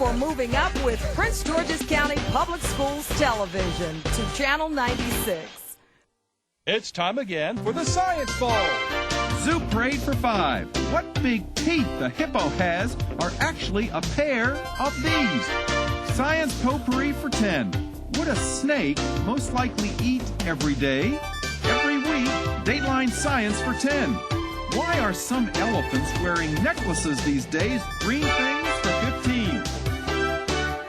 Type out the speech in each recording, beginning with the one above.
for moving up with Prince George's County Public Schools Television to Channel 96. It's time again for the Science Ball. Zoo Parade for 5. What big teeth the hippo has are actually a pair of these. Science Potpourri for 10. Would a snake most likely eat every day? Every week, Dateline Science for 10. Why are some elephants wearing necklaces these days? Green things for 15.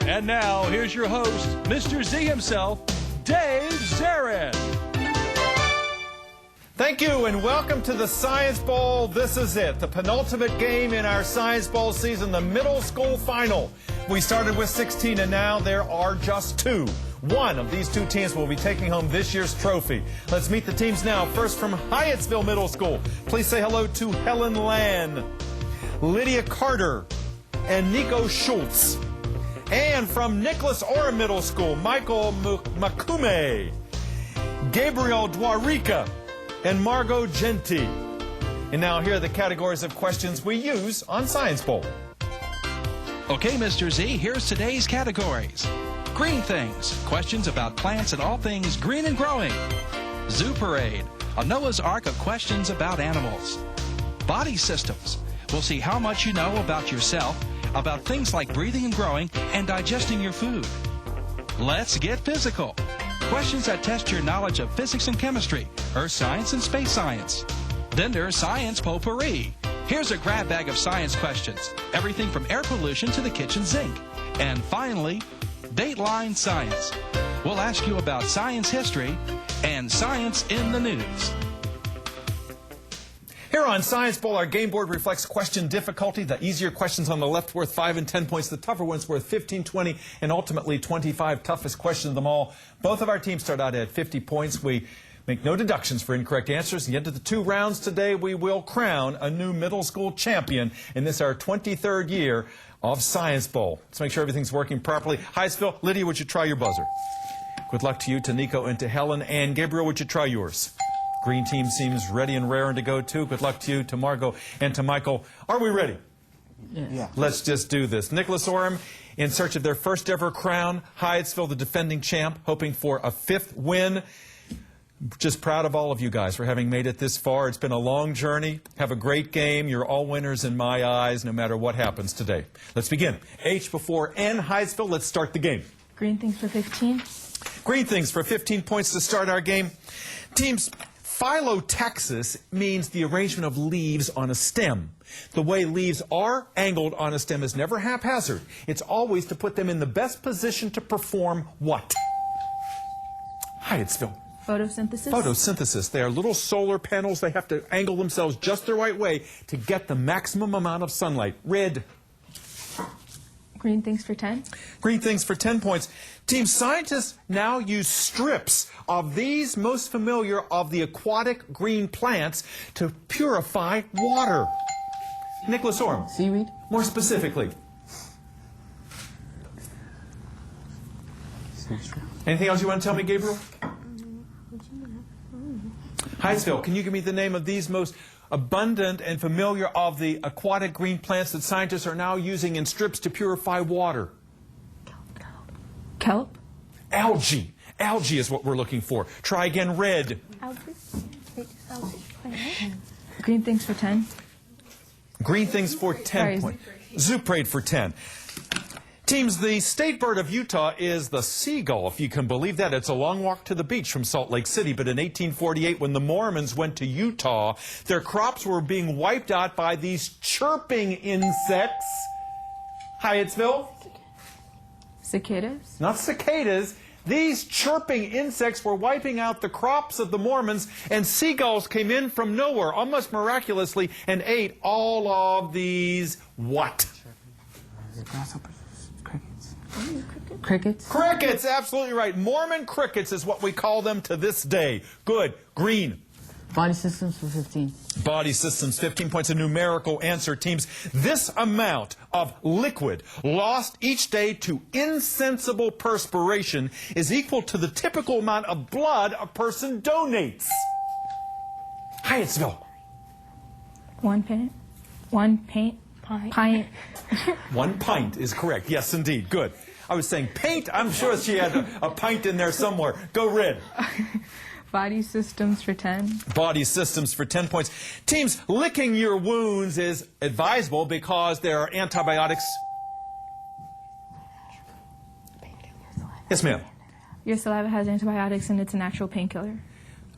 And now, here's your host, Mr. Z himself, Dave Zarin. Thank you and welcome to the Science Bowl. This is it, the penultimate game in our Science Bowl season, the middle school final. We started with 16 and now there are just 2. One of these 2 teams will be taking home this year's trophy. Let's meet the teams now. First from Hyattsville Middle School. Please say hello to Helen Land, Lydia Carter, and Nico Schultz. And from Nicholas Orem Middle School, Michael Makume, Gabriel Dwarika, and Margot Genti. And now here are the categories of questions we use on Science Bowl. Okay, Mr. Z, here's today's categories. Green Things, questions about plants and all things green and growing. Zoo Parade, a Noah's Ark of questions about animals. Body Systems, we'll see how much you know about yourself, about things like breathing and growing and digesting your food. Let's Get Physical, questions that test your knowledge of physics and chemistry, earth science and space science. Then there's Science Potpourri. Here's a grab bag of science questions, everything from air pollution to the kitchen sink. And finally, Dateline Science. We'll ask you about science history and science in the news. Here on Science Bowl, our game board reflects question difficulty. The easier questions on the left worth 5 and 10 points. The tougher ones worth 15, 20, and ultimately 25. Toughest question of them all. Both of our teams start out at 50 points. We make no deductions for incorrect answers. And get to the 2 rounds today, we will crown a new middle school champion in this, our 23rd year of Science Bowl. Let's make sure everything's working properly. Hyattsville, Lydia, would you try your buzzer? Good luck to you, to Nico and to Helen. And Gabriel, would you try yours? Green team seems ready and raring to go, too. Good luck to you, to Margot, and to Michael. Are we ready? Yes. Yeah. Let's just do this. Nicholas Orem, in search of their first ever crown. Hyattsville, the defending champ, hoping for a 5th win. Just proud of all of you guys for having made it this far. It's been a long journey. Have a great game. You're all winners in my eyes, no matter what happens today. Let's begin. H before N. Hyattsville, let's start the game. Green things for 15. Green things for 15 points to start our game. Teams, phyllotaxis means the arrangement of leaves on a stem. The way leaves are angled on a stem is never haphazard. It's always to put them in the best position to perform what? Hyattsville. Photosynthesis. Photosynthesis. They are little solar panels. They have to angle themselves just the right way to get the maximum amount of sunlight. Red. Green things for 10. Green things for 10 points. Team scientists now use strips of these most familiar of the aquatic green plants to purify water. Nicholas Orem. Seaweed. More specifically. Anything else you want to tell me, Gabriel? Hyattsville, can you give me the name of these most abundant and familiar of the aquatic green plants that scientists are now using in strips to purify water? Kelp. Algae. Algae is what we're looking for. Try again, red. Green things for 10. Green things for 10 points. Zoo Parade for 10. Teams, the state bird of Utah is the seagull, if you can believe that. It's a long walk to the beach from Salt Lake City, but in 1848, when the Mormons went to Utah, their crops were being wiped out by these chirping insects. Hyattsville? Cicadas. Not cicadas. These chirping insects were wiping out the crops of the Mormons, and seagulls came in from nowhere, almost miraculously, and ate all of these what? Crickets. Crickets, absolutely right. Mormon crickets is what we call them to this day. Good. Green. Body systems for 15. Body systems, 15 points. A numerical answer, teams. This amount of liquid lost each day to insensible perspiration is equal to the typical amount of blood a person donates. Hyattsville. One pint Pint. 1 pint is correct. Yes, indeed. Good. I was saying paint. I'm sure she had a pint in there somewhere. Go red. Body systems for 10. Body systems for 10 points. Teams, licking your wounds is advisable because there are antibiotics. Yes, ma'am. Your saliva has antibiotics and it's a natural painkiller.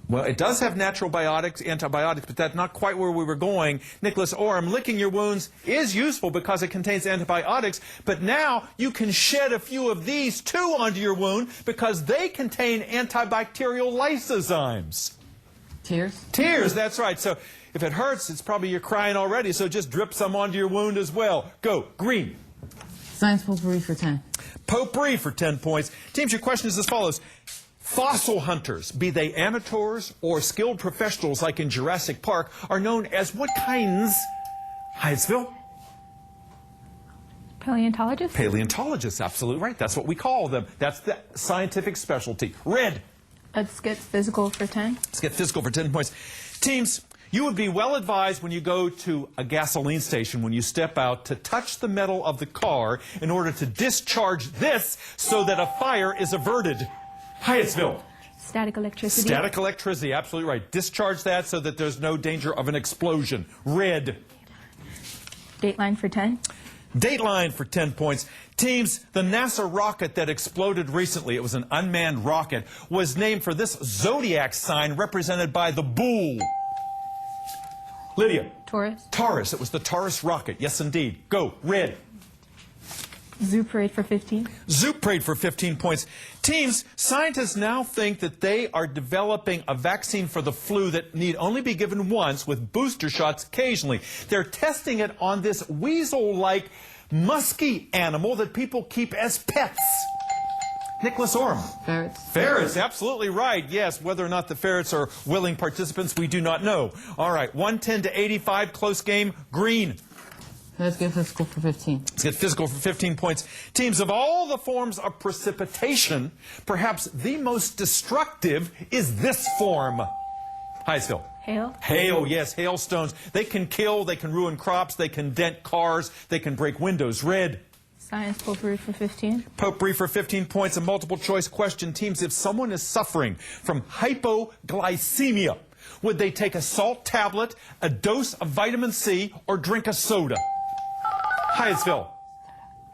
Well, it does have natural antibiotics, but that's not quite where we were going. Nicholas Orem, licking your wounds is useful because it contains antibiotics, but now you can shed a few of these too onto your wound because they contain antibacterial lysozymes. Tears? Tears, that's right. So if it hurts, it's probably you're crying already, so just drip some onto your wound as well. Go, green. Science potpourri for 10. Potpourri for 10 points. Teams, your question is as follows. Fossil hunters, be they amateurs or skilled professionals like in Jurassic Park, are known as what kinds? Hyattsville? Paleontologists? Paleontologists, absolutely right. That's what we call them. That's the scientific specialty. Red. Let's get physical for 10. Let's get physical for 10 points. Teams, you would be well advised when you go to a gasoline station, when you step out, to touch the metal of the car in order to discharge this so that a fire is averted. Hyattsville. Static electricity. Static electricity, absolutely right. Discharge that so that there's no danger of an explosion. Red. Dateline for 10. Dateline for 10 points. Teams, the NASA rocket that exploded recently, it was an unmanned rocket, was named for this zodiac sign represented by the bull. Lydia. Taurus. Taurus. It was the Taurus rocket. Yes, indeed. Go. Red. Zoo parade for 15. Zoo parade for 15 points. Teams, scientists now think that they are developing a vaccine for the flu that need only be given once with booster shots occasionally. They're testing it on this weasel-like musky animal that people keep as pets. Nicholas Orem. Ferrets. Ferrets, absolutely right. Yes, whether or not the ferrets are willing participants, we do not know. All right, 110 to 85, close game. Green. Let's get physical for 15. Let's get physical for 15 points. Teams, of all the forms of precipitation, perhaps the most destructive is this form. Hyattsville. Hail. Hail, yes, hailstones. They can kill, they can ruin crops, they can dent cars, they can break windows. Red. Science potpourri for 15. Potpourri for 15 points. A multiple choice question. Teams, if someone is suffering from hypoglycemia, would they take a salt tablet, a dose of vitamin C, or drink a soda? Hyattsville.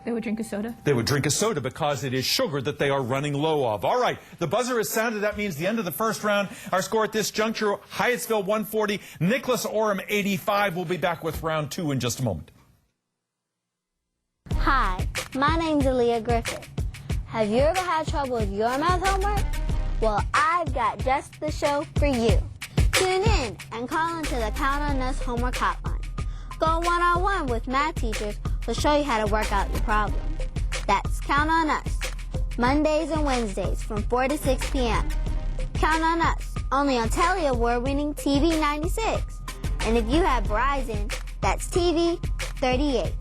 They would drink a soda. They would drink a soda because it is sugar that they are running low of. All right, the buzzer is sounded. That means the end of the first round. Our score at this juncture, Hyattsville 140, Nicholas Orem 85. We'll be back with round 2 in just a moment. Hi, my name's Aaliyah Griffith. Have you ever had trouble with your math homework? Well, I've got just the show for you. Tune in and call into the Count on Us homework hotline. Go one-on-one with math teachers who'll show you how to work out your problem. That's Count on Us, Mondays and Wednesdays from 4 to 6 p.m. Count on Us, only on Telly Award-winning TV 96. And if you have Verizon, that's TV 38.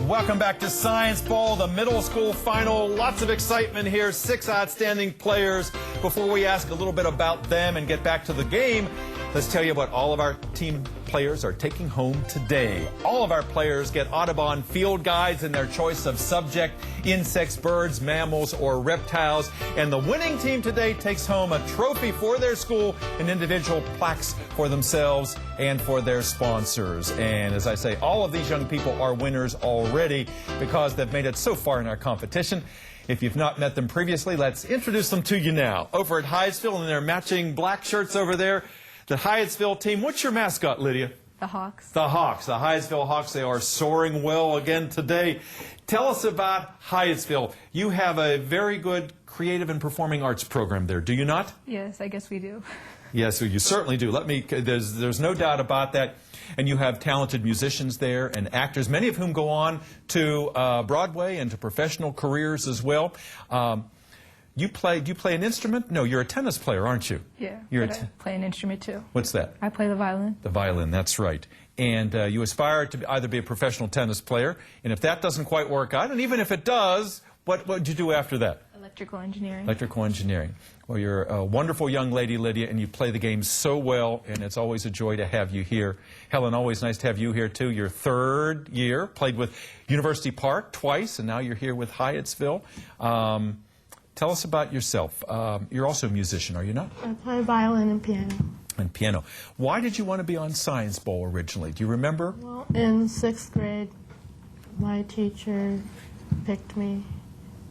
Welcome back to Science Bowl, the middle school final. Lots of excitement here. 6 outstanding players. Before we ask a little bit about them and get back to the game, let's tell you what all of our team players are taking home today. All of our players get Audubon field guides in their choice of subject, insects, birds, mammals, or reptiles. And the winning team today takes home a trophy for their school and individual plaques for themselves and for their sponsors. And as I say, all of these young people are winners already because they've made it so far in our competition. If you've not met them previously, let's introduce them to you now. Over at Hyattsville in their matching black shirts over there, the Hyattsville team. What's your mascot, Lydia? The Hawks. The Hawks. The Hyattsville Hawks. They are soaring well again today. Tell us about Hyattsville. You have a very good creative and performing arts program there, do you not? Yes, I guess we do. Yes, you certainly do. There's no doubt about that. And you have talented musicians there and actors, many of whom go on to Broadway and to professional careers as well. do you play an instrument? No, you're a tennis player, aren't you? Yeah, You're but I play an instrument too. What's that? I play the violin. The violin, that's right. And you aspire to either be a professional tennis player, and if that doesn't quite work out, and even if it does, what would you do after that? Electrical engineering. Electrical engineering. Well, you're a wonderful young lady, Lydia, and you play the game so well, and it's always a joy to have you here. Helen, always nice to have you here, too. Your third year, played with University Park twice, and now you're here with Hyattsville. Tell us about yourself. You're also a musician, are you not? I play violin and piano. And piano. Why did you want to be on Science Bowl originally? Do you remember? Well, in 6th grade, my teacher picked me,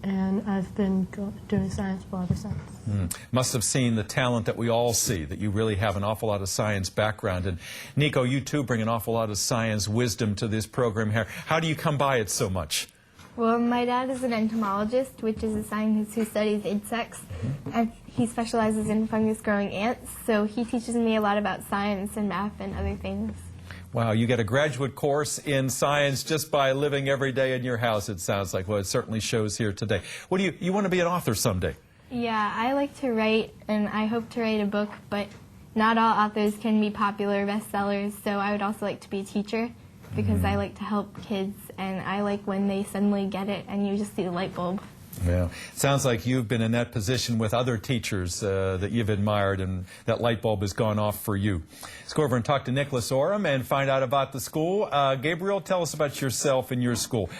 and I've been doing Science Bowl ever since. Must have seen the talent that we all see, that you really have an awful lot of science background. And Nico, you too bring an awful lot of science wisdom to this program here. How do you come by it so much? Well, my dad is an entomologist, which is a scientist who studies insects, and he specializes in fungus-growing ants, so he teaches me a lot about science and math and other things. Wow, you get a graduate course in science just by living every day in your house, it sounds like. Well, it certainly shows here today. What do you want to be an author someday? Yeah, I like to write, and I hope to write a book, but not all authors can be popular bestsellers, so I would also like to be a teacher, because I like to help kids, and I like when they suddenly get it and you just see the light bulb. Well, sounds like you've been in that position with other teachers that you've admired, and that light bulb has gone off for you. Let's go over and talk to Nicholas Oram and find out about the school. Gabriel, tell us about yourself and your school.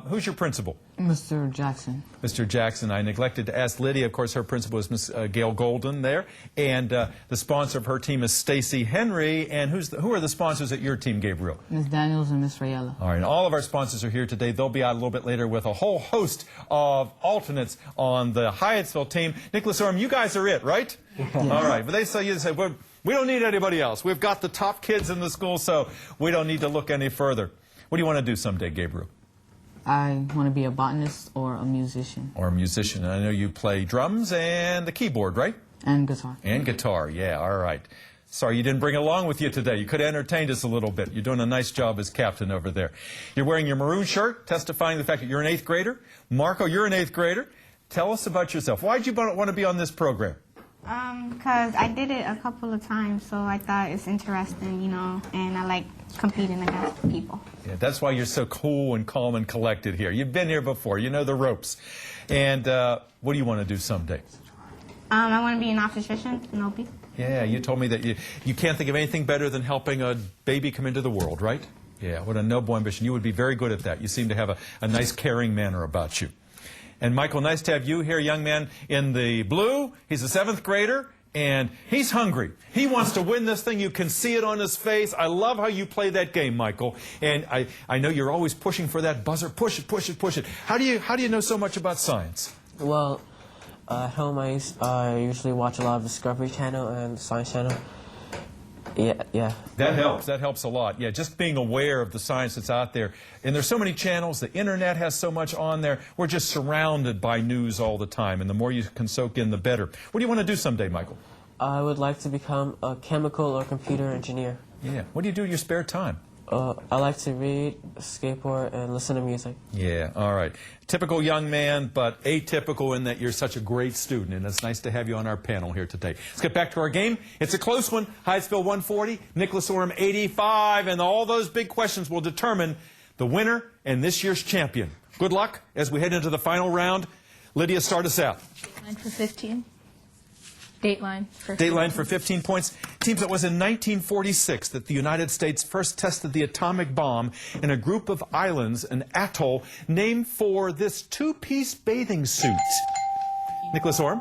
Who's your principal? Mr. Jackson. Mr. Jackson. I neglected to ask Lydia. Of course, her principal is Miss Gail Golden there. And the sponsor of her team is Stacy Henry. And who are the sponsors at your team, Gabriel? Ms. Daniels and Miss Rayella. All right. And all of our sponsors are here today. They'll be out a little bit later with a whole host of alternates on the Hyattsville team. Nicholas Oram, you guys are it, right? Yeah. All right. But they say, we don't need anybody else. We've got the top kids in the school, so we don't need to look any further. What do you want to do someday, Gabriel? I want to be a botanist or a musician. Or a musician. And I know you play drums and the keyboard, right? And guitar. And guitar, yeah, all right. Sorry you didn't bring it along with you today. You could have entertained us a little bit. You're doing a nice job as captain over there. You're wearing your maroon shirt, testifying the fact that you're an 8th grader. Marco, you're an 8th grader. Tell us about yourself. Why did you want to be on this program? Because I did it a couple of times, so I thought it's interesting, you know, and I like competing against people. Yeah, that's why you're so cool and calm and collected here. You've been here before. You know the ropes. And what do you want to do someday? I want to be an obstetrician in OB. Yeah, you told me that you can't think of anything better than helping a baby come into the world, right? Yeah, what a noble ambition. You would be very good at that. You seem to have a nice, caring manner about you. And Michael, nice to have you here, young man in the blue. He's a 7th grader, and he's hungry. He wants to win this thing. You can see it on his face. I love how you play that game, Michael. And I know you're always pushing for that buzzer. Push it, push it, push it. How do you know so much about science? Well, at home I usually watch a lot of Discovery Channel and Science Channel. Yeah. That helps. That helps a lot. Yeah, just being aware of the science that's out there. And there's so many channels. The internet has so much on there. We're just surrounded by news all the time. And the more you can soak in, the better. What do you want to do someday, Michael? I would like to become a chemical or computer engineer. Yeah. What do you do in your spare time? I like to read, skateboard, and listen to music. Yeah, all right. Typical young man, but atypical in that you're such a great student, and it's nice to have you on our panel here today. Let's get back to our game. It's a close one. Hyattsville 140, Nicholas Oram 85, and all those big questions will determine the winner and this year's champion. Good luck as we head into the final round. Lydia, start us out. Line for 15. Dateline for 15. Dateline for 15 points. Teams, it was in 1946 that the United States first tested the atomic bomb in a group of islands, an atoll, named for this two-piece bathing suit. Nicholas Oram?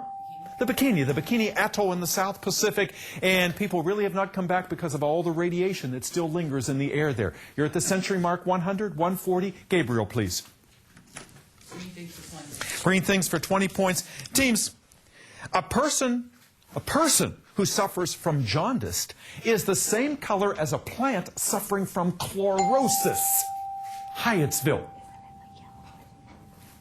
The Bikini Atoll in the South Pacific, and people really have not come back because of all the radiation that still lingers in the air there. You're at the century mark, 100, 140. Gabriel, please. Green things for 20 points. Teams, a person who suffers from jaundice is the same color as a plant suffering from chlorosis. Hyattsville.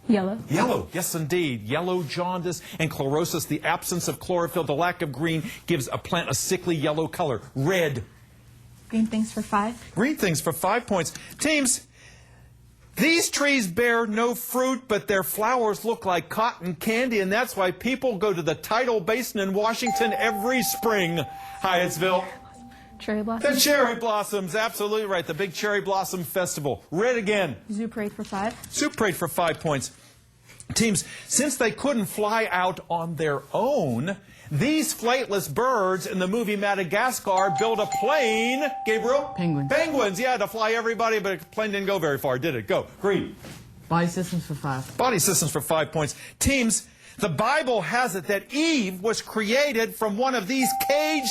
Yellow. Yellow, yes indeed. Yellow jaundice and chlorosis, the absence of chlorophyll, the lack of green, gives a plant a sickly yellow color. Red. Green things for 5. Green things for 5 points. Teams, These trees bear no fruit, but their flowers look like cotton candy, and that's why people go to the Tidal Basin in Washington every spring. Hyattsville. Cherry blossoms. The cherry blossoms, absolutely right. The big cherry blossom festival. Red again. Zoo parade for 5. Zoo parade for 5 points. Teams, since they couldn't fly out on their own, these flightless birds in the movie Madagascar built a plane. Gabriel? Penguins. Penguins, yeah, to fly everybody, but the plane didn't go very far, did it? Go. Green. Body systems for 5. Body systems for 5 points. Teams, the Bible has it that Eve was created from one of these caged...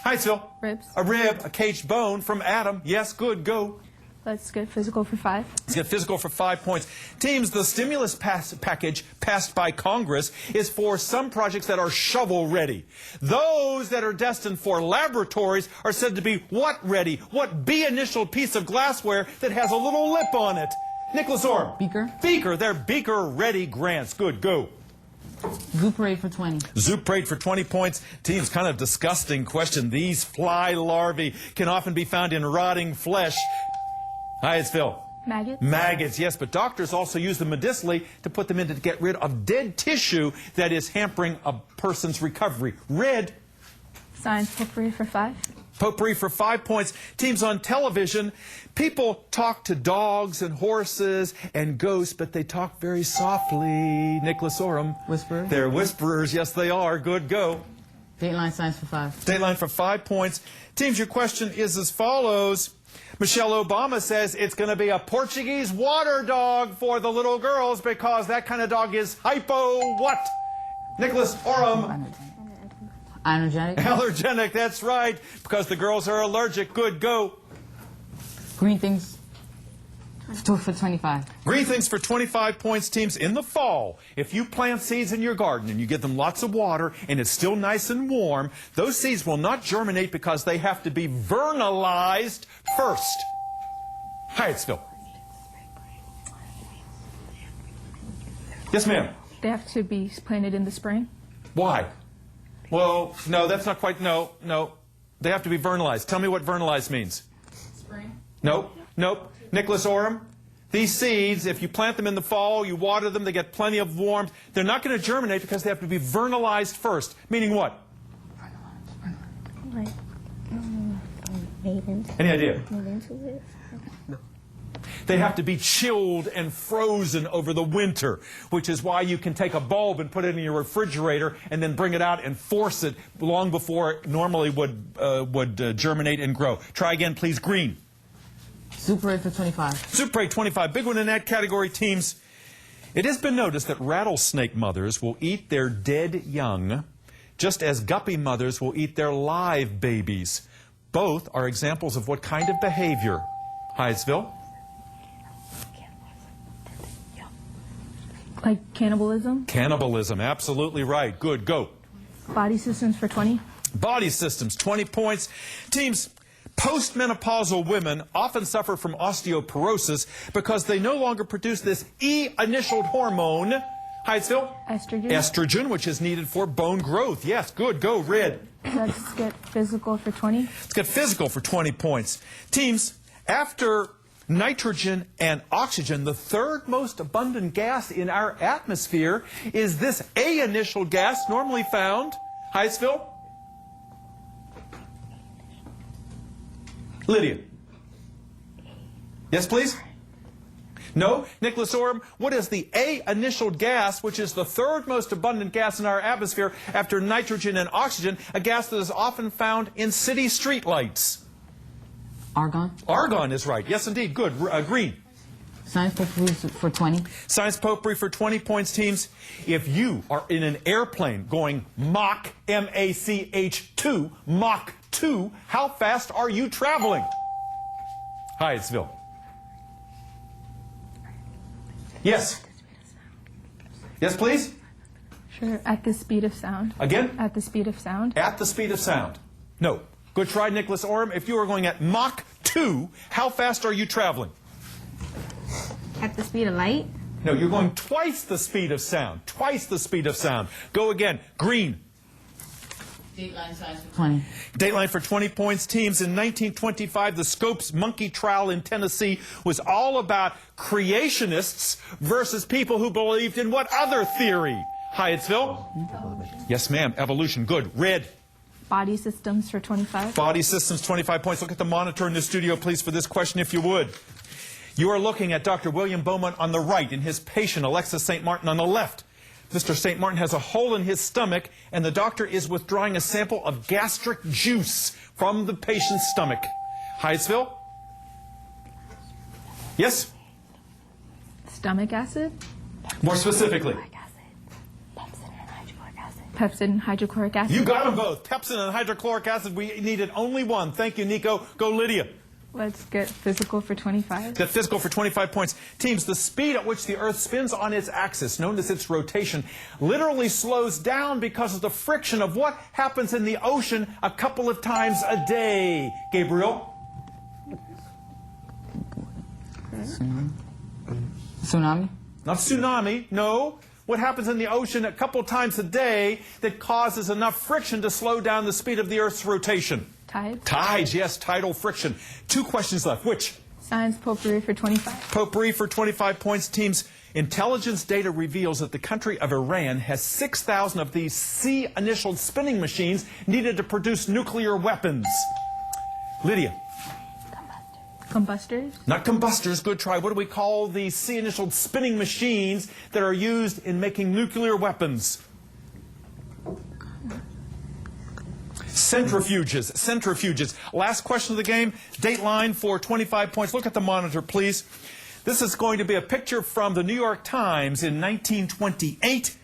Hyattsville. Ribs. A rib, a caged bone from Adam. Yes, good, go. Let's get physical for 5. Let's get physical for 5 points. Teams, the stimulus package passed by Congress is for some projects that are shovel-ready. Those that are destined for laboratories are said to be what ready? What B-initial piece of glassware that has a little lip on it? Nicholas Orm. Beaker. Beaker. They're beaker-ready grants. Good, go. Zoo parade for 20. Zoo parade for 20 points. Teams, kind of disgusting question. These fly larvae can often be found in rotting flesh. Hyattsville. Maggots. Maggots, yes, but doctors also use them medicinally to put them in to get rid of dead tissue that is hampering a person's recovery. Red. Science potpourri for 5. Potpourri for 5 points. Teams, on television, people talk to dogs and horses and ghosts, but they talk very softly. Nicholas Orem. Whisperers. They're whisperers. Yes, they are. Good, go. Dateline science for 5. Dateline for 5 points. Teams, your question is as follows. Michelle Obama says it's going to be a Portuguese water dog for the little girls because that kind of dog is hypo what? Nicholas Orem. Allergenic. Allergenic, that's right, because the girls are allergic. Good, go. Green things for 25. Green things for 25 points. Teams, in the fall, if you plant seeds in your garden and you give them lots of water and it's still nice and warm, those seeds will not germinate because they have to be vernalized first. Hyattsville. Yes, ma'am. They have to be planted in the spring. Why? Well, no, that's not quite, no. They have to be vernalized. Tell me what vernalized means. Spring? Nope. Nicholas Orem, these seeds, if you plant them in the fall, you water them, they get plenty of warmth, they're not going to germinate because they have to be vernalized first. Meaning what? Like, made into. Any idea? Made into this. No. They have to be chilled and frozen over the winter, which is why you can take a bulb and put it in your refrigerator and then bring it out and force it long before it normally would germinate and grow. Try again, please. Green. Zoo parade for 25. Zoo parade 25. Big one in that category, teams. It has been noticed that rattlesnake mothers will eat their dead young, just as guppy mothers will eat their live babies. Both are examples of what kind of behavior? Hyattsville? Like cannibalism. Cannibalism, absolutely right. Good, go. Body systems for 20. Body systems, 20 points. Teams, postmenopausal women often suffer from osteoporosis because they no longer produce this E-initialed hormone. Hyattsville? Estrogen. Estrogen, which is needed for bone growth. Yes, good, go, red. Let's get physical for 20. Let's get physical for 20 points. Teams, after nitrogen and oxygen, the third most abundant gas in our atmosphere is this A-initial gas normally found. Hyattsville? Lydia? Yes, please? No? Nicholas Orem, what is the A-initial gas, which is the third most abundant gas in our atmosphere after nitrogen and oxygen, a gas that is often found in city streetlights? Argon. Argon is right. Yes, indeed. Good. Green. Science potpourri for 20. Science potpourri for 20 points, teams. If you are in an airplane going Mach, M-A-C-H 2, Mach 2, how fast are you traveling? Hyattsville. Yes. Yes, please. Sure. At the speed of sound. Again? At the speed of sound. At the speed of sound. No. Good try, Nicholas Orem. If you are going at Mach 2, how fast are you traveling? At the speed of light? No, you're going twice the speed of sound. Twice the speed of sound. Go again. Green. Dateline science for 20. Dateline for 20 points. Teams, in 1925, the Scopes monkey trial in Tennessee was all about creationists versus people who believed in what other theory? Hyattsville? Yes, ma'am. Evolution. Good. Red. Body systems for 25. Body systems, 25 points. Look at the monitor in the studio, please, for this question, if you would. You are looking at Dr. William Beaumont on the right and his patient, Alexis St. Martin, on the left. Mr. St. Martin has a hole in his stomach, and the doctor is withdrawing a sample of gastric juice from the patient's stomach. Hyattsville? Yes? Stomach acid. More specifically. Pepsin and hydrochloric acid. You got them both. Pepsin and hydrochloric acid. We needed only one. Thank you, Nico. Go, Lydia. Let's get physical for 25. Get physical for 25 points. Teams, the speed at which the Earth spins on its axis, known as its rotation, literally slows down because of the friction of what happens in the ocean a couple of times a day. Gabriel? Tsunami? Not tsunami, no. What happens in the ocean a couple times a day that causes enough friction to slow down the speed of the Earth's rotation? Tides. Tides, yes, tidal friction. 2 questions left. Which? Science potpourri for 25. Potpourri for 25 points. Teams, intelligence data reveals that the country of Iran has 6,000 of these C-initialed spinning machines needed to produce nuclear weapons. Lydia? Combustors. Not combustors. Good try. What do we call the C-initialed spinning machines that are used in making nuclear weapons? Centrifuges. Centrifuges. Last question of the game. Dateline for 25 points. Look at the monitor, please. This is going to be a picture from the New York Times in 1928.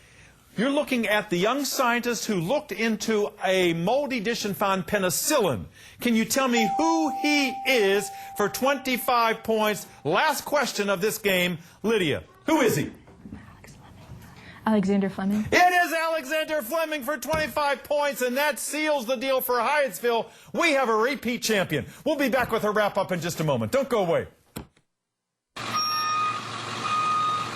You're looking at the young scientist who looked into a moldy dish and found penicillin. Can you tell me who he is for 25 points? Last question of this game. Lydia, who is he? Alexander Fleming. It is Alexander Fleming for 25 points, and that seals the deal for Hyattsville. We have a repeat champion. We'll be back with a wrap-up in just a moment. Don't go away.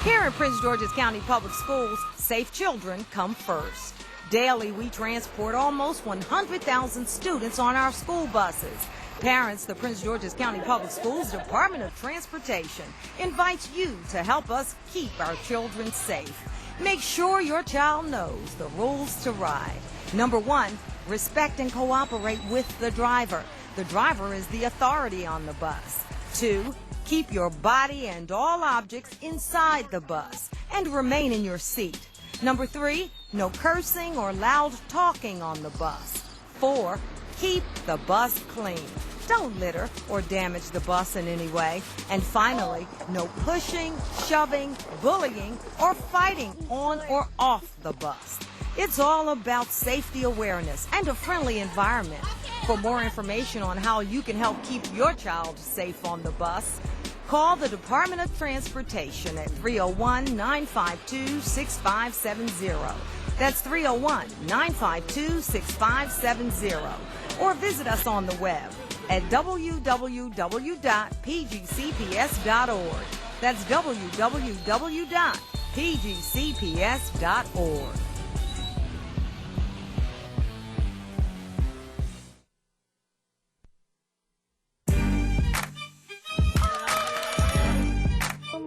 Here in Prince George's County Public Schools, safe children come first. Daily, we transport almost 100,000 students on our school buses. Parents, the Prince George's County Public Schools Department of Transportation invites you to help us keep our children safe. Make sure your child knows the rules to ride. Number 1, respect and cooperate with the driver. The driver is the authority on the bus. 2, keep your body and all objects inside the bus and remain in your seat. Number 3, no cursing or loud talking on the bus. 4, keep the bus clean. Don't litter or damage the bus in any way. And finally, no pushing, shoving, bullying, or fighting on or off the bus. It's all about safety awareness and a friendly environment. For more information on how you can help keep your child safe on the bus, call the Department of Transportation at 301-952-6570. That's 301-952-6570. Or visit us on the web at www.pgcps.org. That's www.pgcps.org.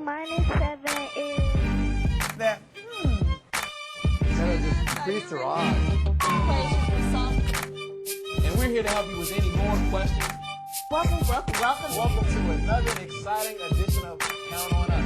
Minus 7 is... That. Just increased her odds. And we're here to help you with any more questions. Welcome to another exciting edition of Count on Us.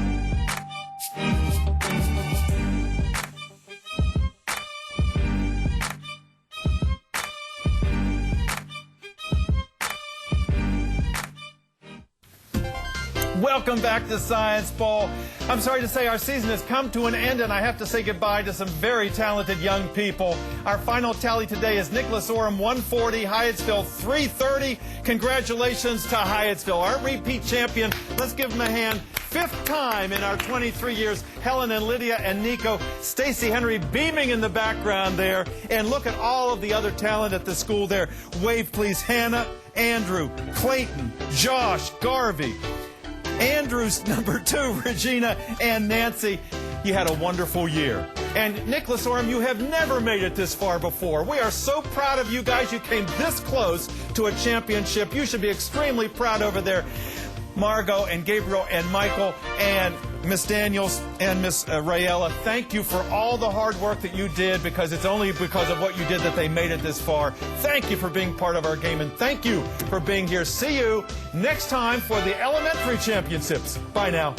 Welcome back to Science Bowl. I'm sorry to say our season has come to an end, and I have to say goodbye to some very talented young people. Our final tally today is Nicholas Orem 140, Hyattsville 330. Congratulations to Hyattsville, our repeat champion. Let's give them a hand. 5th time in our 23 years. Helen and Lydia and Nico. Stacy Henry beaming in the background there. And look at all of the other talent at the school there. Wave, please. Hannah, Andrew, Clayton, Josh, Garvey. Andrew's number 2, Regina, and Nancy. You had a wonderful year. And Nicholas Orm, you have never made it this far before. We are so proud of you guys. You came this close to a championship. You should be extremely proud over there. Margot and Gabriel and Michael and Miss Daniels and Miss Rayella, thank you for all the hard work that you did, because it's only because of what you did that they made it this far. Thank you for being part of our game, and thank you for being here. See you next time for the elementary championships. Bye now.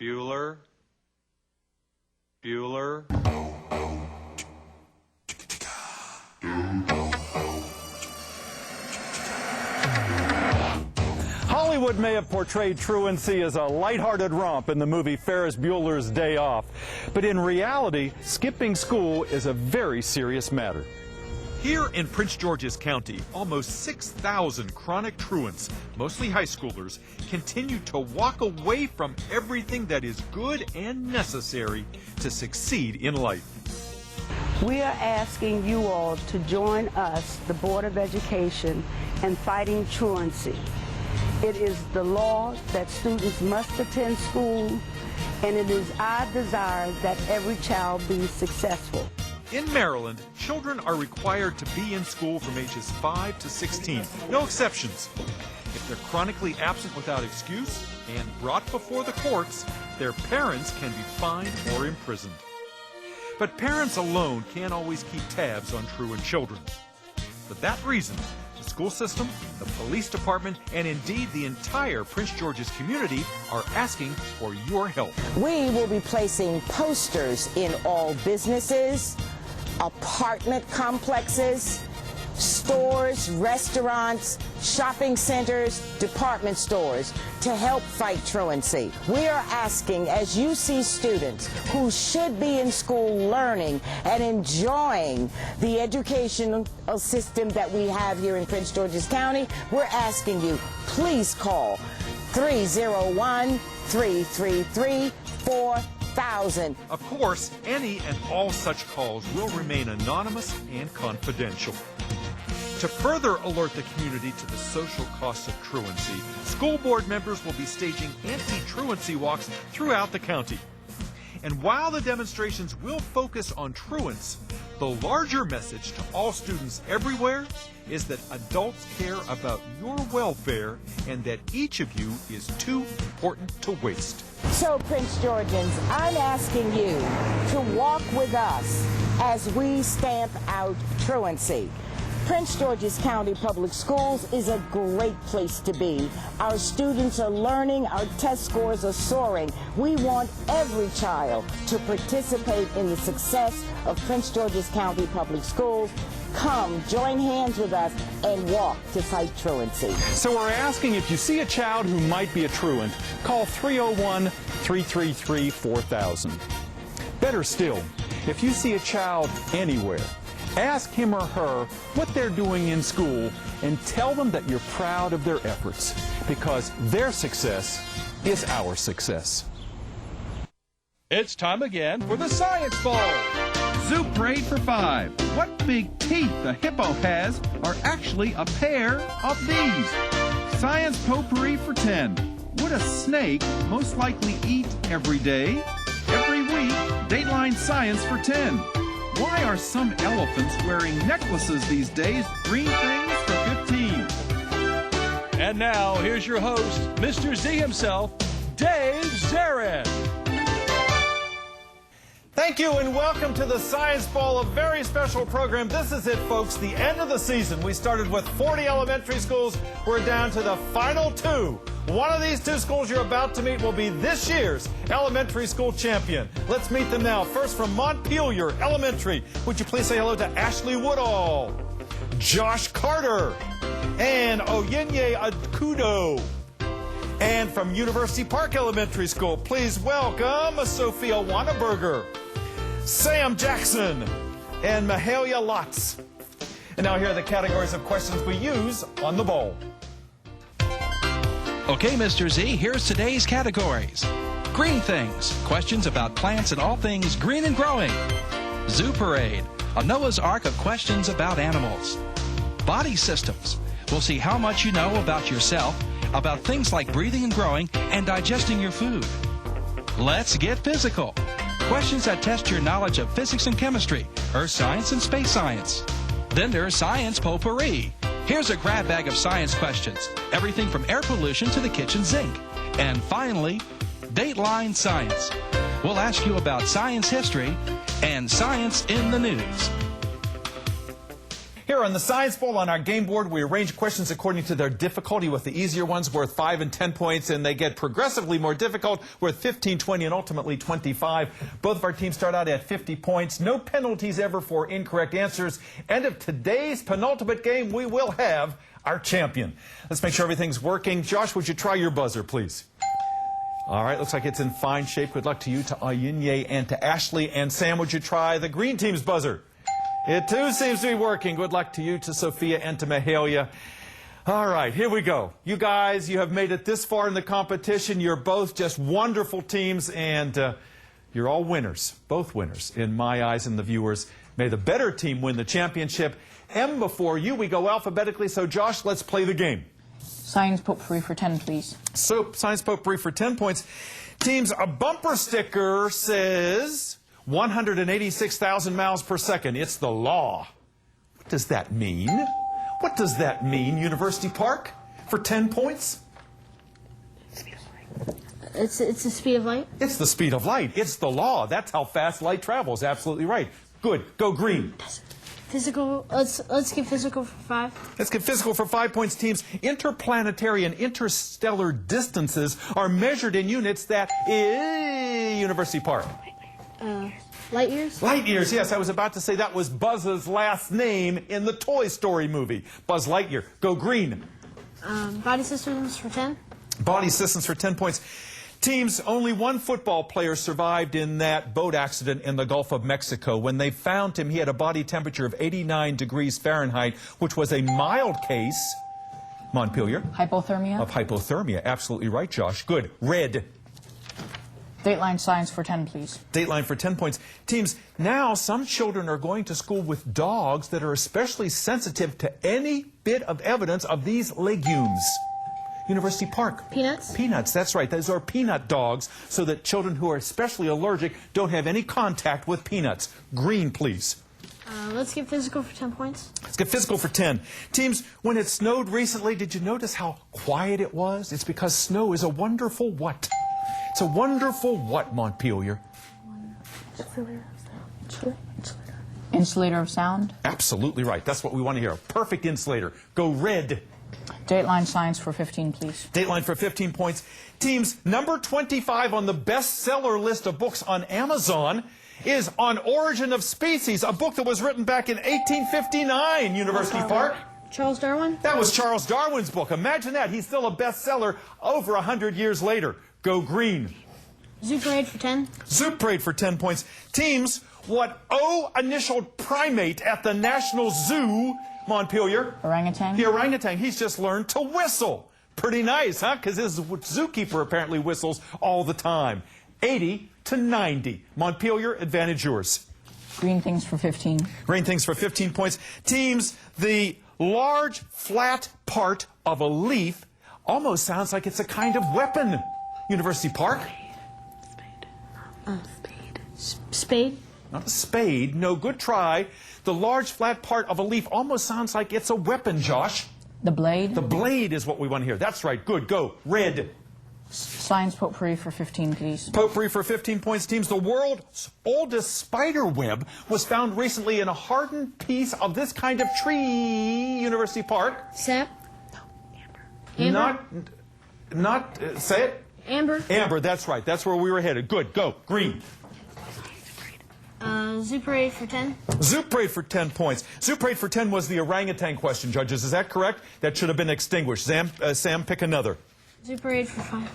Bueller. Bueller. Hollywood may have portrayed truancy as a lighthearted romp in the movie Ferris Bueller's Day Off, but in reality, skipping school is a very serious matter. Here in Prince George's County, almost 6,000 chronic truants, mostly high schoolers, continue to walk away from everything that is good and necessary to succeed in life. We are asking you all to join us, the Board of Education, in fighting truancy. It is the law that students must attend school, and it is our desire that every child be successful. In Maryland, children are required to be in school from ages 5 to 16. No exceptions. If they're chronically absent without excuse and brought before the courts, their parents can be fined or imprisoned. But parents alone can't always keep tabs on truant children. For that reason, the school system, the police department, and indeed the entire Prince George's community are asking for your help. We will be placing posters in all businesses, apartment complexes, stores, restaurants, shopping centers, department stores to help fight truancy. We are asking, as you see students who should be in school learning and enjoying the educational system that we have here in Prince George's County, we're asking you, please call 301-333-4000. Of course, any and all such calls will remain anonymous and confidential. To further alert the community to the social costs of truancy, school board members will be staging anti-truancy walks throughout the county. And while the demonstrations will focus on truants, the larger message to all students everywhere is that adults care about your welfare and that each of you is too important to waste. So, Prince Georgians, I'm asking you to walk with us as we stamp out truancy. Prince George's County Public Schools is a great place to be. Our students are learning, our test scores are soaring. We want every child to participate in the success of Prince George's County Public Schools. Come, join hands with us and walk to fight truancy. So we're asking, if you see a child who might be a truant, call 301-333-4000. Better still, if you see a child anywhere, ask him or her what they're doing in school and tell them that you're proud of their efforts, because their success is our success. It's time again for the Science Ball. Zoo Parade for 5. What big teeth the hippo has are actually a pair of these. Science Potpourri for 10. Would a snake most likely eat every day? Every week, Dateline Science for 10. Why are some elephants wearing necklaces these days? Green things for 15. And now, here's your host, Mr. Z himself, Dave Zarin. Thank you and welcome to the Science Ball, a very special program. This is it, folks, the end of the season. We started with 40 elementary schools. We're down to the final 2. One of these 2 schools you're about to meet will be this year's elementary school champion. Let's meet them now. First from Montpelier Elementary. Would you please say hello to Ashley Woodall, Josh Carter, and Oyenye Akudo. And from University Park Elementary School, please welcome Sophia Wanneberger, Sam Jackson, and Mahalia Lotz. And now here are the categories of questions we use on the bowl. Okay, Mr. Z, here's today's categories. Green things, questions about plants and all things green and growing. Zoo Parade, a Noah's Ark of questions about animals. Body systems, we'll see how much you know about yourself, about things like breathing and growing, and digesting your food. Let's get physical. Questions that test your knowledge of physics and chemistry, earth science and space science. Then there's Science Potpourri. Here's a grab bag of science questions, everything from air pollution to the kitchen sink. And finally, Dateline Science. We'll ask you about science history and science in the news. Here on the Science Bowl on our game board, we arrange questions according to their difficulty, with the easier ones worth 5 and 10 points, and they get progressively more difficult, worth 15, 20, and ultimately 25. Both of our teams start out at 50 points. No penalties ever for incorrect answers. End of today's penultimate game, we will have our champion. Let's make sure everything's working. Josh, would you try your buzzer, please? All right, looks like it's in fine shape. Good luck to you, to Ayinye, and to Ashley. And Sam, would you try the green team's buzzer? It too seems to be working. Good luck to you, to Sophia, and to Mahalia. All right, here we go. You guys, you have made it this far in the competition. You're both just wonderful teams, and you're all winners, both winners in my eyes and the viewers. May the better team win the championship. M, before you, we go alphabetically. So, Josh, let's play the game. Science Potpourri for 10, please. So, Science Potpourri for 10 points. Teams, a bumper sticker says 186,000 miles per second. It's the law. What does that mean? What does that mean, University Park, for 10 points? It's the speed of light? It's the speed of light. It's the law. That's how fast light travels. Absolutely right. Good. Go green. Physical, let's get physical for 5. Let's get physical for 5 points, teams. Interplanetary and interstellar distances are measured in units that is University Park. Light years? Light years, yes. I was about to say that was Buzz's last name in the Toy Story movie. Buzz Lightyear. Go green. Body systems for 10. Body systems for 10 points. Teams, only one football player survived in that boat accident in the Gulf of Mexico. When they found him, he had a body temperature of 89 degrees Fahrenheit, which was a mild case, Montpelier, Hypothermia. of hypothermia. Absolutely right, Josh. Good. Red. Dateline Science for 10, please. Dateline for 10 points. Teams, now some children are going to school with dogs that are especially sensitive to any bit of evidence of these legumes. University Park. Peanuts? Peanuts, that's right. Those are peanut dogs, so that children who are especially allergic don't have any contact with peanuts. Green, please. Let's get physical for 10 points. Let's get physical for 10. Teams, when it snowed recently, did you notice how quiet it was? It's because snow is a wonderful what? It's a wonderful what, Montpelier? Insulator of sound. Absolutely right. That's what we want to hear. A perfect insulator. Go red. Dateline Science for 15, please. Dateline for 15 points. Teams, number 25 on the bestseller list of books on Amazon is On Origin of Species, a book that was written back in 1859, University Park. Charles Darwin? That was Charles Darwin's book. Imagine that. He's still a bestseller over 100 years later. Go green. Zoo Parade for 10. Zoo Parade for 10 points. Teams, what O-initialed primate at the National Zoo, Montpelier? Orangutan. The orangutan. He's just learned to whistle. Pretty nice, huh? Because his zookeeper apparently whistles all the time. 80 to 90. Montpelier, advantage yours. Green things for 15. Green things for 15 points. Teams, the large, flat part of a leaf almost sounds like it's a kind of weapon. University Park? Spade? Not a spade. No, good try. The large, flat part of a leaf almost sounds like it's a weapon, Josh. The blade? The blade is what we want to hear. That's right. Good. Go. Red. Science Potpourri for 15, please. Potpourri for 15 points. Teams, the world's oldest spider web was found recently in a hardened piece of this kind of tree. University Park. Sap? Amber? Say it. Amber? Amber, that's right. That's where we were headed. Good. Go. Green. Zoo Parade for 10. Zoo Parade for 10 points. Zoo Parade for 10 was the orangutan question, judges. Is that correct? That should have been extinguished. Sam, pick another. Zoo Parade for 5.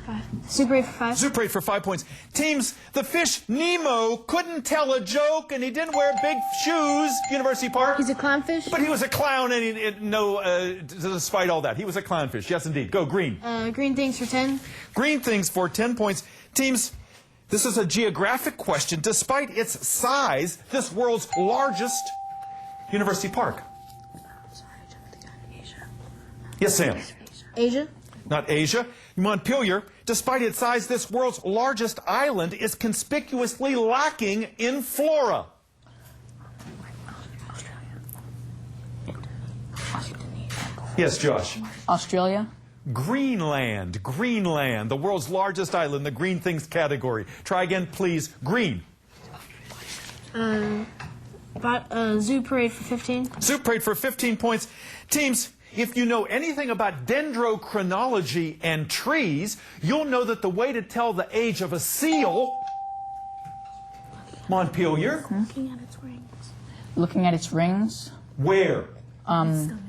5. Super 8 for 5. Super 8 for 5 points. Teams, the fish Nemo couldn't tell a joke, and he didn't wear big shoes, University Park. He's a clownfish? But he was a clown, and despite all that, he was a clownfish. Yes, indeed. Go, green. Green things for 10. Green things for 10 points. Teams, this is a geographic question. Despite its size, this world's largest University Park. Yes, Sam. Asia? Not Asia. Montpelier, despite its size, this world's largest island is conspicuously lacking in flora. Yes, Josh. Australia. Greenland. Greenland, the world's largest island, the green things category. Try again, please. Green. Zoo parade for 15. Zoo parade for 15 points. Teams, if you know anything about dendrochronology and trees, you'll know that the way to tell the age of a seal, Montpelier. Looking at its rings. Looking at its rings. Where? On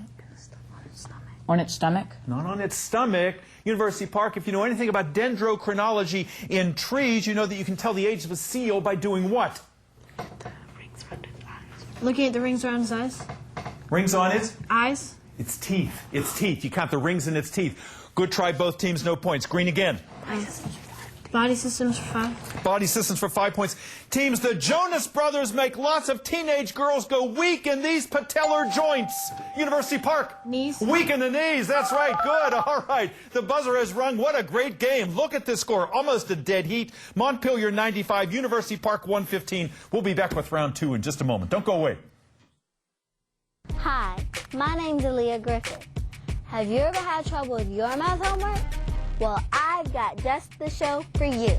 its stomach. Not on its stomach. University Park, if you know anything about dendrochronology in trees, you know that you can tell the age of a seal by doing what? Looking at the rings around its eyes. Rings on its? Eyes. Its teeth. Its teeth. You count the rings in its teeth. Good try, both teams, no points. Green again. Body systems for 5. Body systems for 5 points. Teams, the Jonas Brothers make lots of teenage girls go weak in these patellar joints. University Park. Knees. Weak in the knees. That's right. Good. All right. The buzzer has rung. What a great game. Look at this score. Almost a dead heat. Montpelier 95, University Park 115. We'll be back with round 2 in just a moment. Don't go away. Hi, my name's Aaliyah Griffith. Have you ever had trouble with your math homework? Well, I've got just the show for you.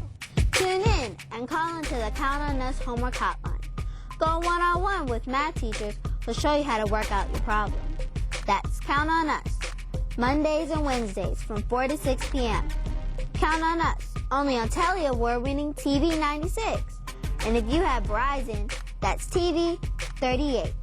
Tune in and call into the Count on Us homework hotline. Go one-on-one with math teachers who'll show you how to work out your problem. That's Count on Us, Mondays and Wednesdays from 4 to 6 p.m. Count on Us, only on Telly Award-winning TV 96. And if you have Verizon, that's TV 38.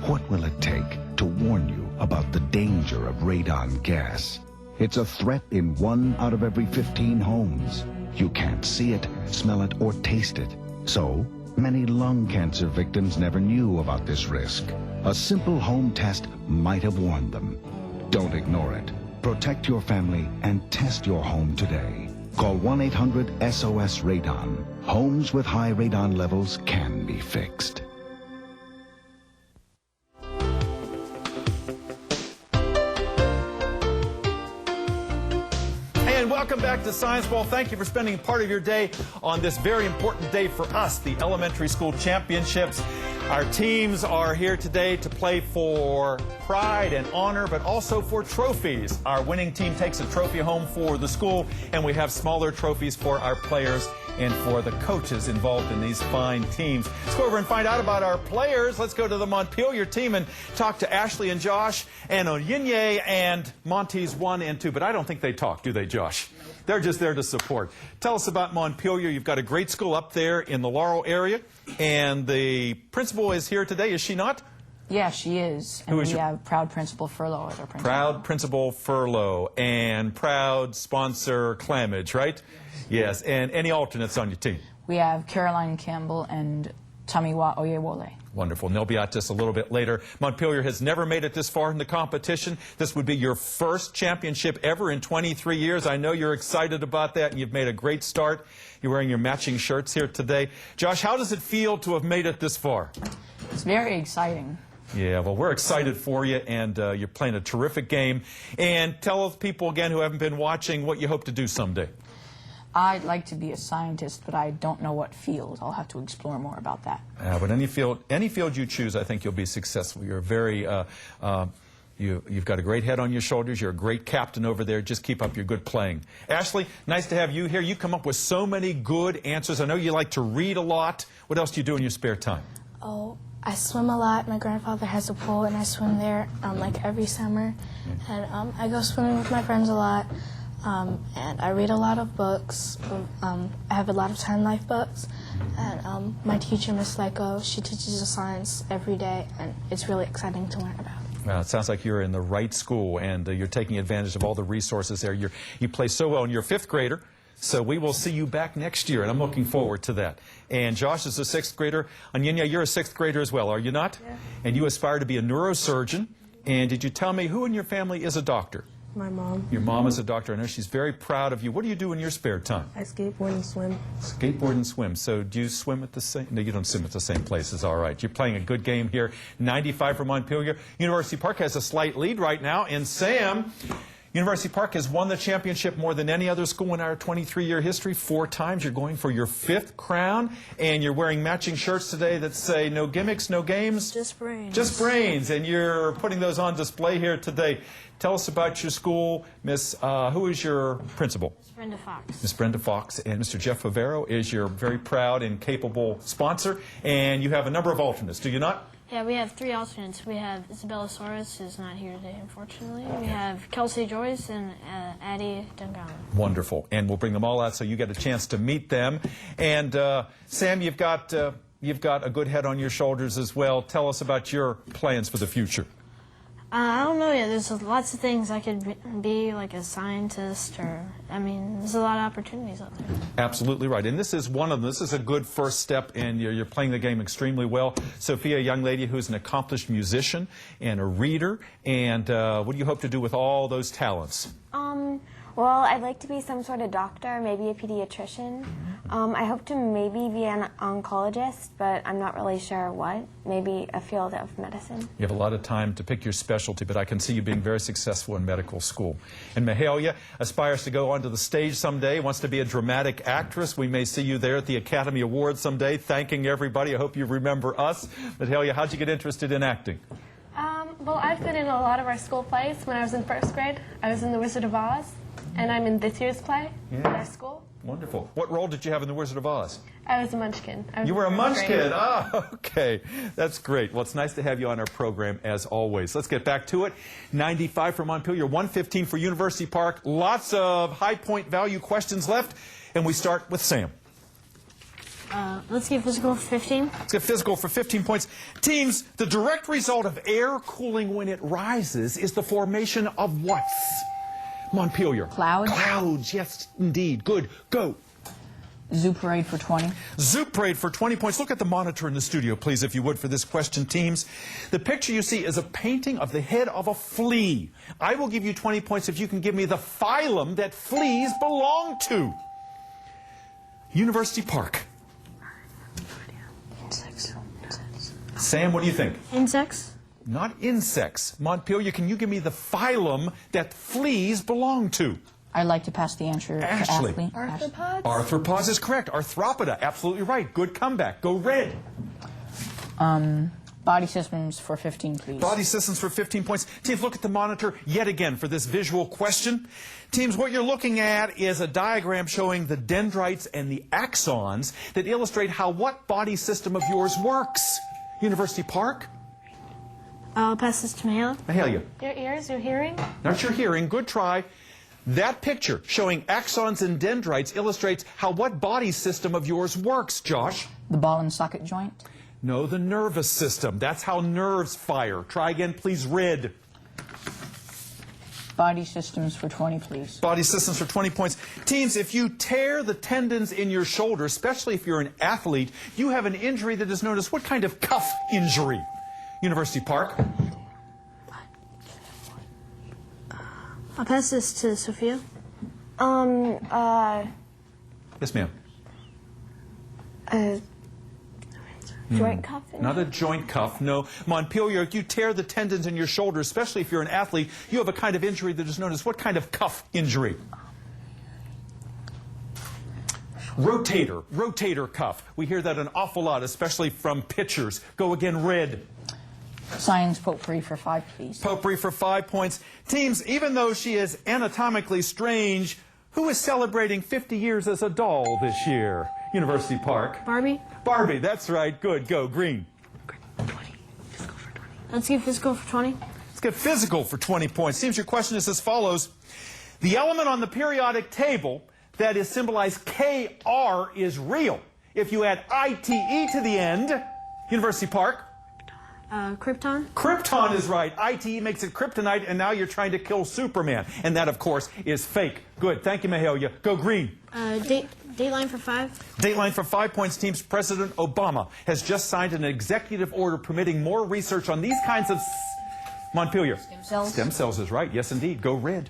What will it take to warn you about the danger of radon gas? It's a threat in 1 out of every 15 homes. You can't see it, smell it, or taste it. So, many lung cancer victims never knew about this risk. A simple home test might have warned them. Don't ignore it. Protect your family and test your home today. Call 1-800-SOS-RADON. Homes with high radon levels can be fixed. Welcome back to Science Bowl. Thank you for spending part of your day on this very important day for us, the Elementary School Championships. Our teams are here today to play for pride and honor, but also for trophies. Our winning team takes a trophy home for the school, and we have smaller trophies for our players and for the coaches involved in these fine teams. Let's go over and find out about our players. Let's go to the Montpelier team and talk to Ashley and Josh and Onyinye and Monty's 1 and 2. But I don't think they talk, do they, Josh? They're just there to support. Tell us about Montpelier. You've got a great school up there in the Laurel area, and the principal is here today, is she not? Yeah, she is. And we have proud Principal Furlow as our principal. Proud Principal Furlow and proud sponsor Clamage, right? Yes, and any alternates on your team? We have Caroline Campbell and Tamiwa Oyewole. Wonderful. And they'll be at this a little bit later. Montpelier has never made it this far in the competition. This would be your first championship ever in 23 years. I know you're excited about that, and you've made a great start. You're wearing your matching shirts here today. Josh, how does it feel to have made it this far? It's very exciting. Yeah, well, we're excited for you, and you're playing a terrific game. And tell people again who haven't been watching what you hope to do someday. I'd like to be a scientist, but I don't know what field. I'll have to explore more about that. But any field you choose, I think you'll be successful. You're very, you've got a great head on your shoulders. You're a great captain over there. Just keep up your good playing. Ashley, nice to have you here. You come up with so many good answers. I know you like to read a lot. What else do you do in your spare time? Oh, I swim a lot. My grandfather has a pool, and I swim there like every summer. And I go swimming with my friends a lot. and I read a lot of books. I have a lot of Time Life books, and my teacher, Miss Lyko, she teaches us science every day, and it's really exciting to learn about. Well, it sounds like you're in the right school, and you're taking advantage of all the resources there. You play so well, and you're a 5th grader, so we will see you back next year, and I'm looking forward to that. And Josh is a 6th grader. Anyanya, you're a 6th grader as well, are you not? Yeah. And you aspire to be a neurosurgeon. And did you tell me who in your family is a doctor? My mom. Your mom is a doctor. I know she's very proud of you. What do you do in your spare time? I skateboard and swim. Skateboard and swim. So do you swim at the same... No, you don't swim at the same places. All right. You're playing a good game here. 95 for Montpelier. University Park has a slight lead right now. And Sam, University Park has won the championship more than any other school in our 23-year history. 4 times. You're going for your 5th crown. And you're wearing matching shirts today that say no gimmicks, no games. Just brains. Just brains. And you're putting those on display here today. Tell us about your school. Miss, who is your principal? Miss Brenda Fox. Miss Brenda Fox. And Mr. Jeff Favero is your very proud and capable sponsor. And you have a number of alternates, do you not? Yeah, we have 3 alternates. We have Isabella Soros, who's not here today, unfortunately. We have Kelsey Joyce and Addie Dungana. Wonderful. And we'll bring them all out so you get a chance to meet them. And Sam, you've got a good head on your shoulders as well. Tell us about your plans for the future. I don't know yet. There's lots of things I could be, like a scientist, or, I mean, there's a lot of opportunities out there. Absolutely right. And this is one of them. This is a good first step, and you're playing the game extremely well. Sophia, a young lady who's an accomplished musician and a reader. And what do you hope to do with all those talents? Well, I'd like to be some sort of doctor, maybe a pediatrician. I hope to maybe be an oncologist, but I'm not really sure what. Maybe a field of medicine. You have a lot of time to pick your specialty, but I can see you being very successful in medical school. And Mahalia aspires to go onto the stage someday, wants to be a dramatic actress. We may see you there at the Academy Awards someday, thanking everybody. I hope you remember us. Mahalia, how'd you get interested in acting? Well, I've been in a lot of our school plays. When I was in 1st grade, I was in The Wizard of Oz. And I'm in this year's play at our school. Wonderful. What role did you have in The Wizard of Oz? I was a munchkin. You were a munchkin. Ah, okay. That's great. Well, it's nice to have you on our program as always. Let's get back to it. 95 for Montpelier, 115 for University Park. Lots of high point value questions left. And we start with Sam. Let's get physical for 15. Let's get physical for 15 points. Teams, the direct result of air cooling when it rises is the formation of what? Montpelier. Clouds. Clouds, yes, indeed. Good. Go. Zoo parade for 20. Zoo parade for 20 points. Look at the monitor in the studio, please, if you would, for this question, teams. The picture you see is a painting of the head of a flea. I will give you 20 points if you can give me the phylum that fleas belong to. University Park. Insects. Sam, what do you think? Insects. Not insects. Montpelier, can you give me the phylum that fleas belong to? I'd like to pass the answer to Ashley. Ashley. Arthropods? Arthropods is correct. Arthropoda, absolutely right. Good comeback. Go red. Body systems for 15, please. Body systems for 15 points. Teams, look at the monitor yet again for this visual question. Teams, what you're looking at is a diagram showing the dendrites and the axons that illustrate how what body system of yours works. University Park? I'll pass this to Mahalia. Mahalia. Your ears, your hearing? Not your hearing. Good try. That picture showing axons and dendrites illustrates how what body system of yours works, Josh? The ball and socket joint? No, the nervous system. That's how nerves fire. Try again, please. Red. Body systems for 20, please. Body systems for 20 points. Teams, if you tear the tendons in your shoulder, especially if you're an athlete, you have an injury that is known as what kind of cuff injury? University Park. I'll pass this to Sophia. Yes, ma'am. Joint cuff? Not a joint cuff, no. Montpelier, if you tear the tendons in your shoulder, especially if you're an athlete, you have a kind of injury that is known as what kind of cuff injury? Rotator cuff. We hear that an awful lot, especially from pitchers. Go again, red. Science potpourri for 5, please. Potpourri for 5 points. Teams, even though she is anatomically strange, who is celebrating 50 years as a doll this year? University Park. Barbie. Barbie, that's right. Good. Go, green. 20. Physical for 20. Let's get physical for 20. Let's get physical for 20 points. Seems your question is as follows. The element on the periodic table that is symbolized Kr is real. If you add ITE to the end, University Park. Krypton? Krypton is right. ITE makes it kryptonite, and now you're trying to kill Superman. And that, of course, is fake. Good. Thank you, Mahalia. Go green. Dateline for 5. Dateline for 5 points. Teams. President Obama has just signed an executive order permitting more research on these kinds of... Montpelier. Stem cells. Stem cells is right. Yes, indeed. Go red.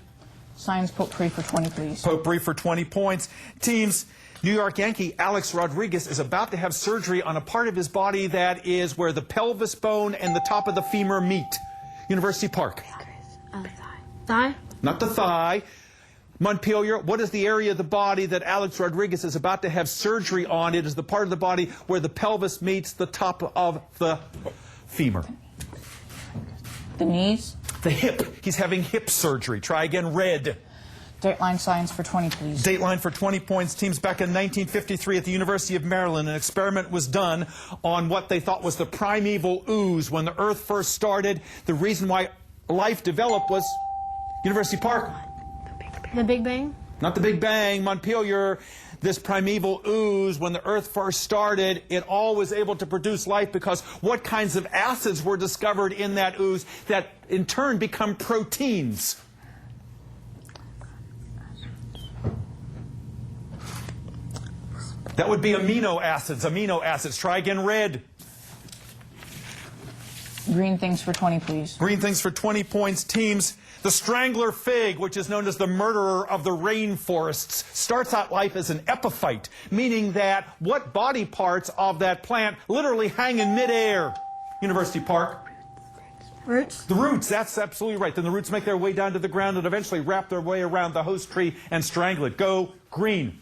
Science potpourri for 20, please. Potpourri for 20 points. Teams. New York Yankee Alex Rodriguez is about to have surgery on a part of his body that is where the pelvis bone and the top of the femur meet. University Park. Thigh? Not the thigh. Montpelier, what is the area of the body that Alex Rodriguez is about to have surgery on? It is the part of the body where the pelvis meets the top of the femur. The knees. The hip. He's having hip surgery. Try again, red. Dateline science for 20, please. Dateline for 20 points. Teams. Back in 1953 at the University of Maryland, an experiment was done on what they thought was the primeval ooze. When the Earth first started, the reason why life developed was University Park. The Big Bang? Not the Big Bang. Montpelier, this primeval ooze, when the Earth first started, it all was able to produce life because what kinds of acids were discovered in that ooze that in turn become proteins? That would be amino acids. Amino acids. Try again, red. Green things for 20, please. Green things for 20 points. Teams. The strangler fig, which is known as the murderer of the rainforests, starts out life as an epiphyte, meaning that what body parts of that plant literally hang in midair? University Park. Roots? The roots, that's absolutely right. Then the roots make their way down to the ground and eventually wrap their way around the host tree and strangle it. Go green.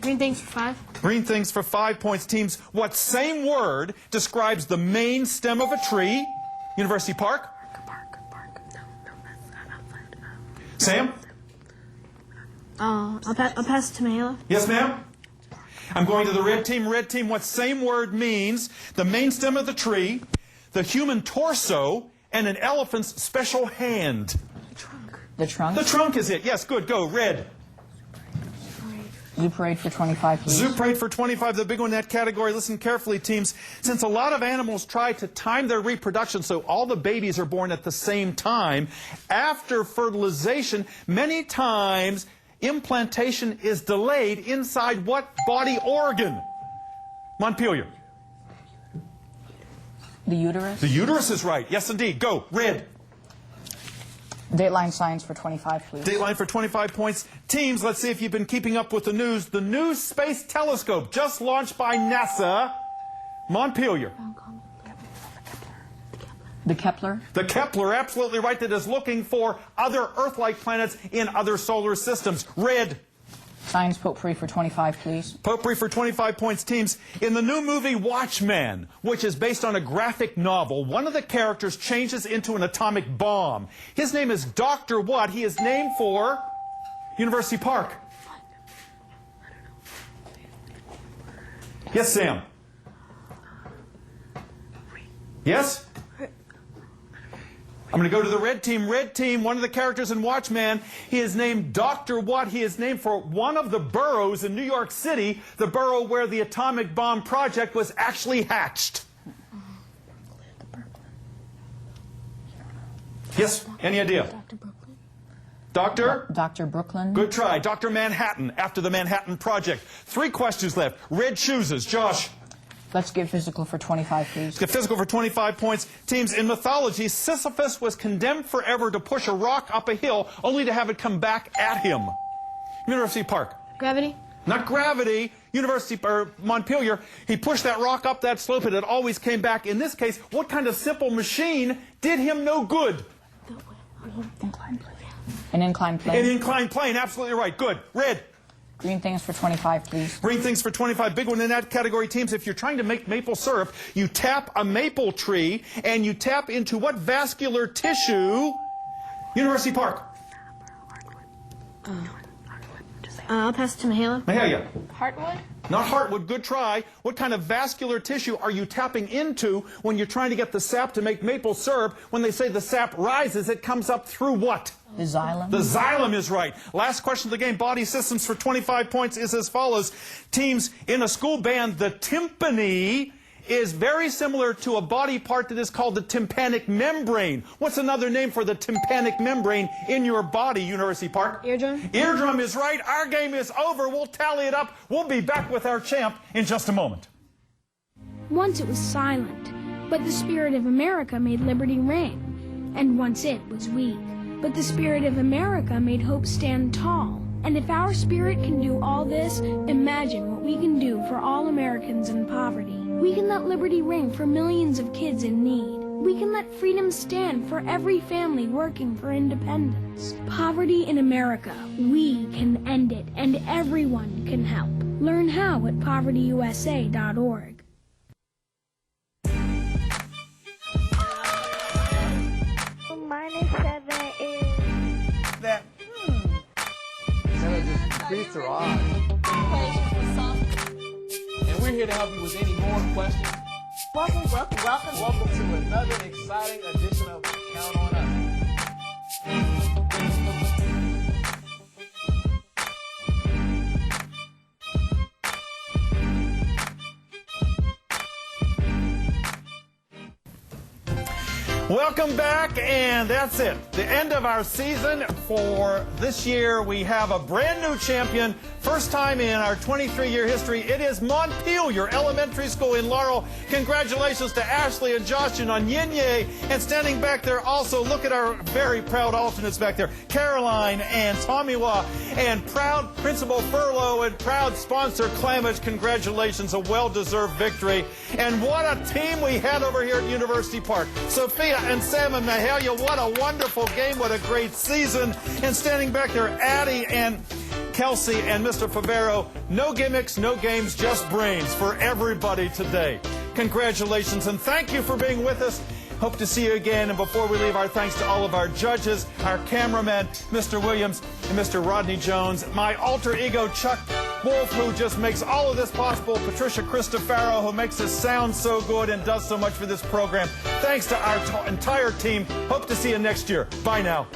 Green things for 5. Green things for 5 points. Teams. What same word describes the main stem of a tree? University Park. Sam? I'll pass it to Mahela. Yes, ma'am? I'm going to the red team. Red team, what same word means the main stem of the tree, the human torso, and an elephant's special hand? The trunk. The trunk is it. Yes, good. Go. Red. Zoo parade for 25, please. Zoo parade for 25, the big one in that category. Listen carefully, teams. Since a lot of animals try to time their reproduction so all the babies are born at the same time, after fertilization, many times implantation is delayed inside what body organ? Montpelier. The uterus. The uterus is right. Yes, indeed. Go. Red. Dateline science for 25, please. Dateline for 25 points. Teams, let's see if you've been keeping up with the news. The new space telescope just launched by NASA. Montpelier. The Kepler. The Kepler, absolutely right, that is looking for other Earth-like planets in other solar systems. Red. Science potpourri for 25, please. Potpourri for 25 points. Teams. In the new movie Watchmen, which is based on a graphic novel, one of the characters changes into an atomic bomb. His name is Dr. What? He is named for University Park. Yes, Sam? Yes? I'm going to go to the red team. Red team, one of the characters in Watchmen, he is named Dr. What? He is named for one of the boroughs in New York City, the borough where the atomic bomb project was actually hatched. Yes? Any idea? Doctor? Dr. Brooklyn. Good try. Dr. Manhattan, after the Manhattan Project. 3 questions left. Red chooses. Josh? Let's get physical for 25, please. Get physical for 25 points. Teams, in mythology, Sisyphus was condemned forever to push a rock up a hill, only to have it come back at him. University Park. Gravity? Not gravity. University, or Montpelier, he pushed that rock up that slope and it always came back. In this case, what kind of simple machine did him no good? Inclined plane. An inclined plane. An inclined plane, absolutely right. Good. Red. Green things for 25, please. Green things for 25. Big one in that category, teams. If you're trying to make maple syrup, you tap a maple tree and you tap into what vascular tissue? University Park. I'll pass it to Mahela. Mahalia. Heartwood? Not heartwood. Good try. What kind of vascular tissue are you tapping into when you're trying to get the sap to make maple syrup? When they say the sap rises, it comes up through what? The xylem. The xylem is right. Last question of the game. Body systems for 25 points is as follows. Teams in a school band, the timpani is very similar to a body part that is called the tympanic membrane. What's another name for the tympanic membrane in your body, University Park? Eardrum. Eardrum is right. Our game is over. We'll tally it up. We'll be back with our champ in just a moment. Once it was silent, but the spirit of America made liberty ring. And once it was weak, but the spirit of America made hope stand tall. And if our spirit can do all this, imagine what we can do for all Americans in poverty. We can let liberty ring for millions of kids in need. We can let freedom stand for every family working for independence. Poverty in America, we can end it, and everyone can help. Learn how at povertyusa.org. Minus 7 is... That, just increased or odd. And we're here to help you with any more questions. Welcome to another exciting edition of Count on Us. Welcome back, and that's it. The end of our season for this year. We have a brand new champion. First time in our 23-year history. It is Montpelier Elementary School in Laurel. Congratulations to Ashley and Josh and Onyenye. And standing back there also, look at our very proud alternates back there. Caroline and Tomiwa and proud Principal Furlow and proud sponsor Clamage. Congratulations, a well-deserved victory. And what a team we had over here at University Park. Sophia and Sam and Mahalia, what a wonderful game, what a great season. And standing back there, Addie and Kelsey and Mr. Favero, no gimmicks, no games, just brains for everybody today. Congratulations, and thank you for being with us. Hope to see you again. And before we leave, our thanks to all of our judges, our cameraman, Mr. Williams and Mr. Rodney Jones, my alter ego, Chuck Wolf, who just makes all of this possible, Patricia Cristofaro, who makes us sound so good and does so much for this program. Thanks to our entire team. Hope to see you next year. Bye now.